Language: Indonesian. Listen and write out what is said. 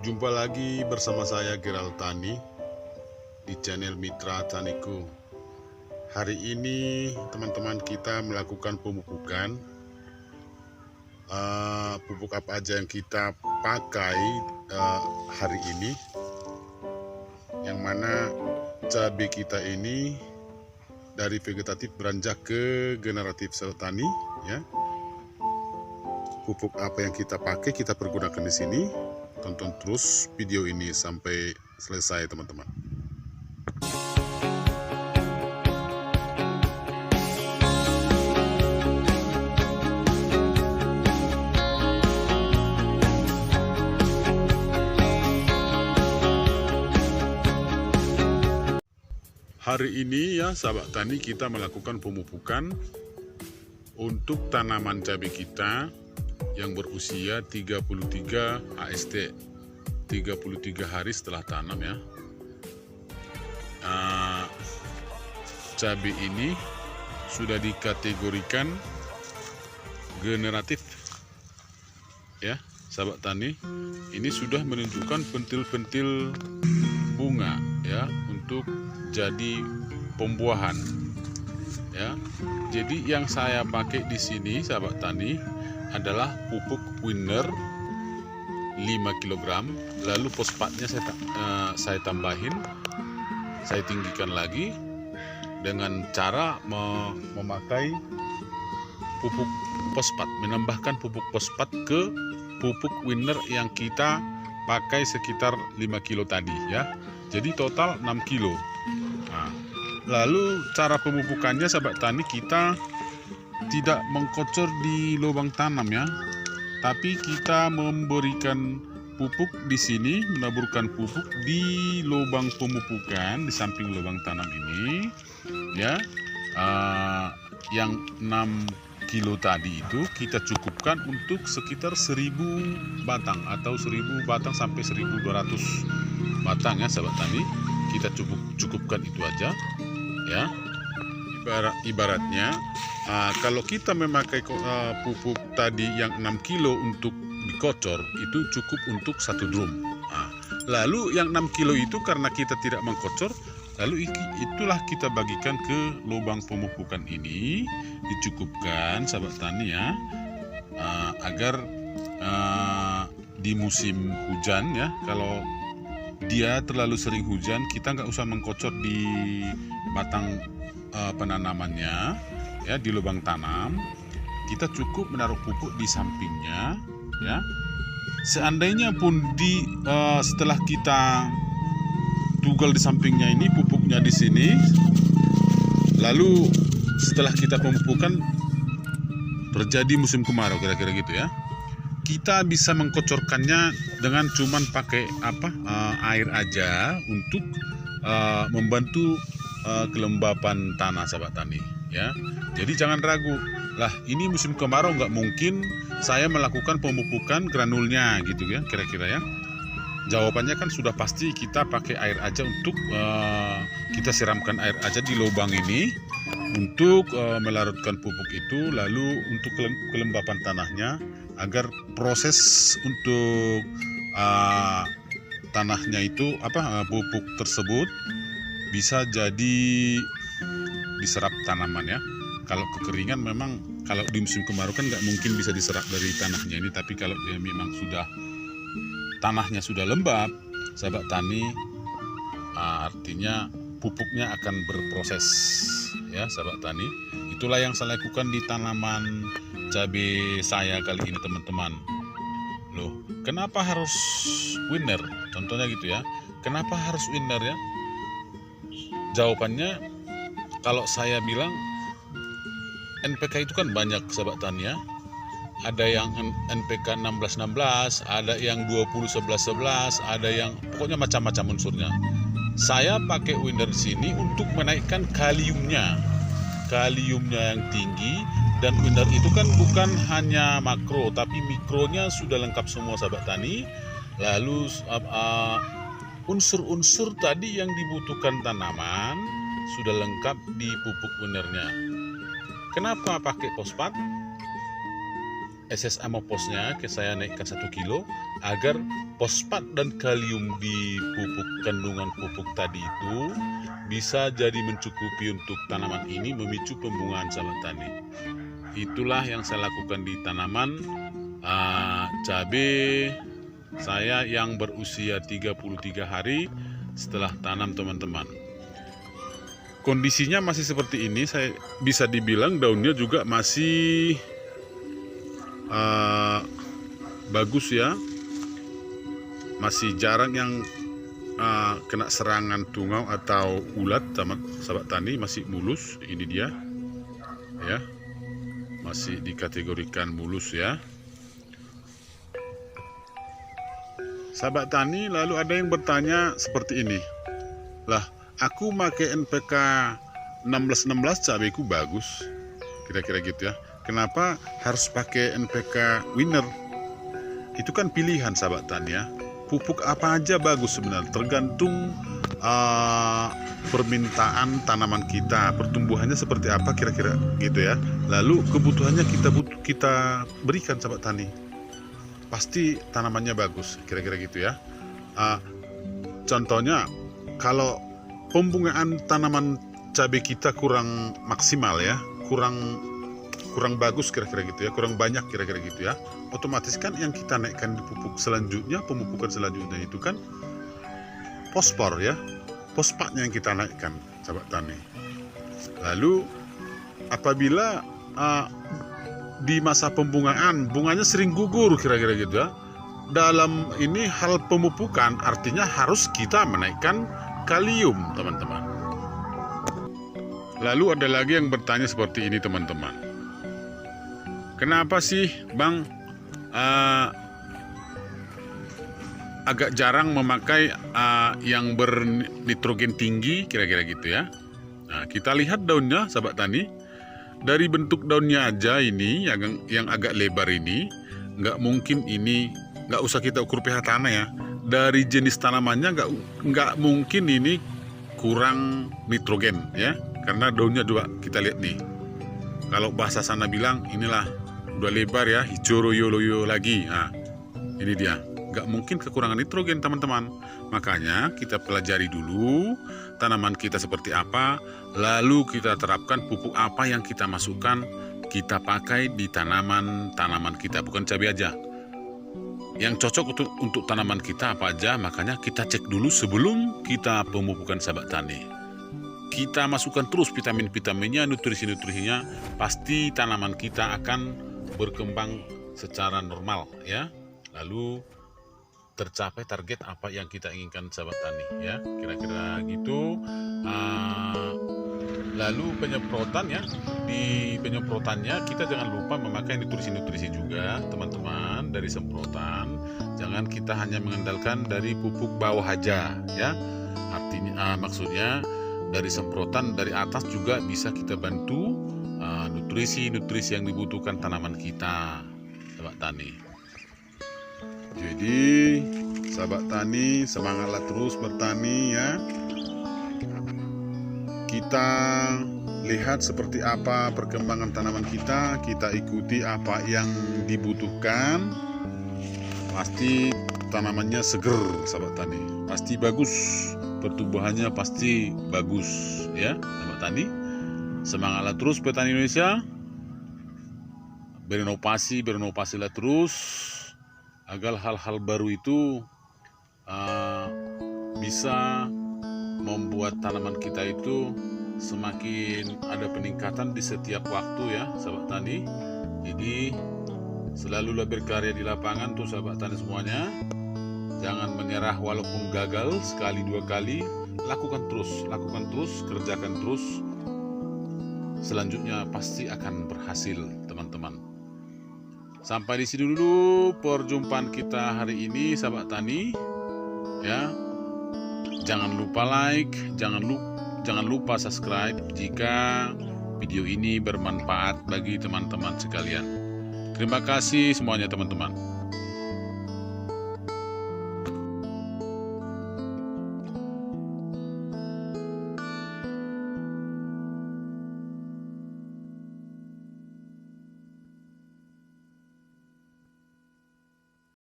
Jumpa lagi bersama saya Gerald Tani di channel Mitra Taniku. Hari ini teman-teman kita melakukan pemupukan. Pupuk apa aja yang kita pakai hari ini, yang mana cabai kita ini dari vegetatif beranjak ke generatif sel tani, ya. Pupuk apa yang kita pakai kita pergunakan di sini. Tonton terus video ini sampai selesai, teman-teman. Hari ini ya sahabat tani, kita melakukan pemupukan untuk tanaman cabai kita yang berusia 33 AST, 33 hari setelah tanam ya. Cabai ini sudah dikategorikan generatif ya sahabat tani. Ini sudah menunjukkan pentil-pentil bunga ya untuk jadi pembuahan ya. Jadi yang saya pakai di sini sahabat tani adalah pupuk Winner 5 kg, lalu fosfatnya saya tambahin, saya tinggikan lagi dengan cara memakai pupuk fosfat, menambahkan pupuk fosfat ke pupuk Winner yang kita pakai sekitar 5 kilo tadi ya. Jadi total 6 kilo. Nah, lalu cara pemupukannya sahabat tani, kita tidak mengkocor di lubang tanam ya, tapi kita memberikan pupuk di sini, menaburkan pupuk di lubang pemupukan di samping lubang tanam ini ya. Yang 6 kilo tadi itu kita cukupkan untuk sekitar 1000 batang atau 1000 batang sampai 1200 batang ya sahabat tani. Kita cukupkan itu aja ya. Ibaratnya kalau kita memakai pupuk tadi yang 6 kilo untuk dikocor, itu cukup untuk 1 drum. Lalu yang 6 kilo itu karena kita tidak mengkocor, lalu itulah kita bagikan ke lubang pemupukan ini, dicukupkan sahabat tani ya, agar di musim hujan ya, kalau dia terlalu sering hujan, kita nggak usah mengkocor di batang penanamannya ya, di lubang tanam. Kita cukup menaruh pupuk di sampingnya ya. Seandainya pun setelah kita tugal di sampingnya ini, pupuknya di sini, lalu setelah kita pemupukan terjadi musim kemarau kira-kira gitu ya, kita bisa mengkocorkannya dengan cuman pakai air aja untuk membantu kelembapan tanah sahabat tani ya. Jadi jangan ragu lah, ini musim kemarau nggak mungkin saya melakukan pemupukan granulnya gitu ya kira-kira ya. Jawabannya kan sudah pasti, kita pakai air aja untuk kita siramkan air aja di lubang ini untuk melarutkan pupuk itu, lalu untuk kelembapan tanahnya agar proses untuk tanahnya itu pupuk tersebut bisa jadi diserap tanaman ya. Kalau kekeringan memang, kalau di musim kemarau kan nggak mungkin bisa diserap dari tanahnya ini, tapi kalau dia memang tanahnya sudah lembab sahabat tani, artinya pupuknya akan berproses ya sahabat tani. Itulah yang saya lakukan di tanaman cabai saya kali ini teman-teman. Loh, kenapa harus Winner? Contohnya gitu ya, kenapa harus Winner ya? Jawabannya, kalau saya bilang NPK itu kan banyak sahabat tani ya. Ada yang NPK 16-16, ada yang 20-11-11, ada yang pokoknya macam-macam unsurnya. Saya pakai Winner di sini untuk menaikkan kaliumnya yang tinggi. Dan Winner itu kan bukan hanya makro, tapi mikronya sudah lengkap semua sahabat tani. Lalu unsur-unsur tadi yang dibutuhkan tanaman sudah lengkap di pupuk Winnernya. Kenapa pakai fosfat? SSA saya naikkan 1 kilo agar fosfat dan kalium di pupuk kandungan pupuk tadi itu bisa jadi mencukupi untuk tanaman ini, memicu pembungaan sahabat tani. Itulah yang saya lakukan di tanaman cabai saya yang berusia 33 hari setelah tanam, teman-teman. Kondisinya masih seperti ini, saya bisa dibilang daunnya juga masih bagus ya, masih jarang yang kena serangan tungau atau ulat, sahabat tani, masih mulus. Ini dia ya, masih dikategorikan mulus ya sahabat tani. Lalu ada yang bertanya seperti ini, lah aku pakai NPK 1616 cabaiku bagus, kira-kira gitu ya, kenapa harus pakai NPK Winner? Itu kan pilihan sahabat tani ya. Pupuk apa aja bagus sebenarnya, tergantung permintaan tanaman kita, pertumbuhannya seperti apa kira-kira gitu ya. Lalu kebutuhannya kita berikan sahabat tani, pasti tanamannya bagus, kira-kira gitu ya. Contohnya kalau pembungaan tanaman cabai kita kurang maksimal ya, kurang bagus kira-kira gitu ya, kurang banyak kira-kira gitu ya, otomatis kan yang kita naikkan di pupuk selanjutnya, pemupukan selanjutnya itu kan fosfor ya, fosfatnya yang kita naikkan sahabat tani. Lalu apabila di masa pembungaan bunganya sering gugur kira-kira gitu ya, dalam ini hal pemupukan artinya harus kita menaikkan kalium, teman-teman. Lalu ada lagi yang bertanya seperti ini, teman-teman, kenapa sih Bang agak jarang memakai yang bernitrogen tinggi, kira-kira gitu ya. Nah, kita lihat daunnya sahabat tani, dari bentuk daunnya aja ini yang agak lebar ini, nggak mungkin ini, nggak usah kita ukur pH tanah ya, dari jenis tanamannya nggak mungkin ini kurang nitrogen ya, karena daunnya juga kita lihat nih, kalau bahasa sana bilang inilah udah lebar ya, hijau loyo lagi. Nah, ini dia, nggak mungkin kekurangan nitrogen, teman-teman. Makanya kita pelajari dulu tanaman kita seperti apa, lalu kita terapkan pupuk apa yang kita masukkan, kita pakai di tanaman kita, bukan cabai aja. Yang cocok untuk tanaman kita apa aja, makanya kita cek dulu sebelum kita pemupukan sahabat tani. Kita masukkan terus vitamin-vitaminnya, nutrisi-nutrisinya, pasti tanaman kita akan berkembang secara normal ya. Lalu tercapai target apa yang kita inginkan sahabat tani ya, kira-kira gitu. Lalu penyemprotan ya, di penyemprotannya kita jangan lupa memakai nutrisi-nutrisi juga, teman-teman. Dari semprotan jangan kita hanya mengandalkan dari pupuk bawah aja ya, artinya maksudnya dari semprotan dari atas juga bisa kita bantu nutrisi-nutrisi yang dibutuhkan tanaman kita, sahabat tani. Jadi sahabat tani, semangatlah terus bertani ya. Kita lihat seperti apa perkembangan tanaman kita, kita ikuti apa yang dibutuhkan. Pasti tanamannya seger sahabat tani, pasti bagus, pertumbuhannya pasti bagus ya sahabat tani. Semangatlah terus petani Indonesia, berinovasilah terus agar hal-hal baru itu bisa membuat tanaman kita itu semakin ada peningkatan di setiap waktu ya sahabat tani. Jadi selalulah berkarya di lapangan tuh sahabat tani semuanya. Jangan menyerah walaupun gagal sekali dua kali, lakukan terus, kerjakan terus. Selanjutnya pasti akan berhasil, teman-teman. Sampai di sini dulu perjumpaan kita hari ini sahabat tani ya. Jangan lupa like, jangan lupa subscribe jika video ini bermanfaat bagi teman-teman sekalian. Terima kasih semuanya teman-teman.